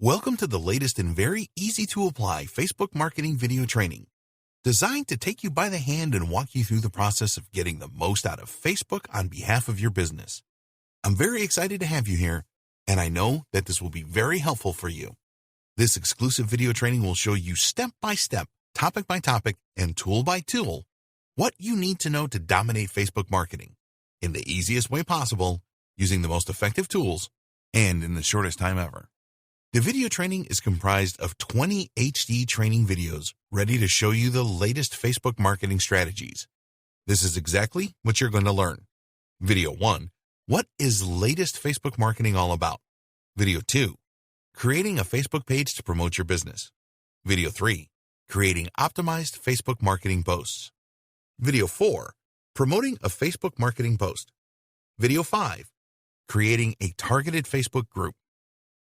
Welcome to the latest and very easy-to-apply Facebook marketing video training, designed to take you by the hand and walk you through the process of getting the most out of Facebook on behalf of your business. I'm very excited to have you here, and I know that this will be very helpful for you. This exclusive video training will show you step-by-step, topic-by-topic, and tool-by-tool what you need to know to dominate Facebook marketing in the easiest way possible, using the most effective tools, and in the shortest time ever. The video training is comprised of 20 HD training videos ready to show you the latest Facebook marketing strategies. This is exactly what you're going to learn. Video 1, what is latest Facebook marketing all about? Video 2, creating a Facebook page to promote your business. Video 3, creating optimized Facebook marketing posts. Video 4, promoting a Facebook marketing post. Video 5, creating a targeted Facebook group.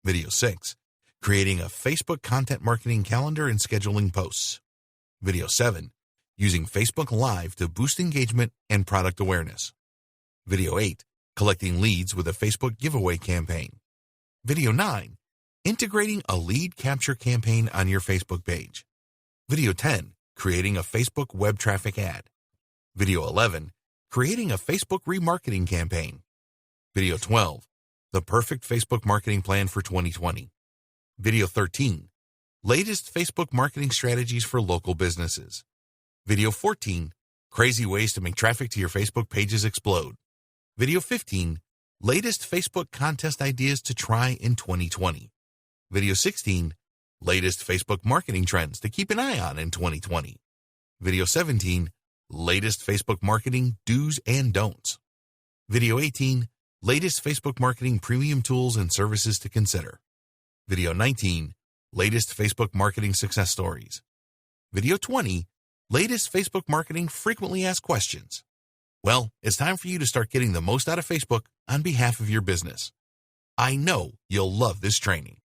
Video 6, creating a Facebook content marketing calendar and scheduling posts. Video 7, using Facebook Live to boost engagement and product awareness. Video 8, collecting leads with a Facebook giveaway campaign. Video 9, integrating a lead capture campaign on your Facebook page. Video 10, creating a Facebook web traffic ad. Video 11, creating a Facebook remarketing campaign. Video 12, the perfect Facebook marketing plan for 2020. Video 13, latest Facebook marketing strategies for local businesses. Video 14, crazy ways to make traffic to your Facebook pages explode. Video 15, latest Facebook contest ideas to try in 2020. Video 16, latest Facebook marketing trends to keep an eye on in 2020. Video 17, latest Facebook marketing do's and don'ts. Video 18, latest Facebook marketing premium tools and services to consider. Video 19, latest Facebook marketing success stories. Video 20, latest Facebook marketing frequently asked questions. Well, it's time for you to start getting the most out of Facebook on behalf of your business. I know you'll love this training.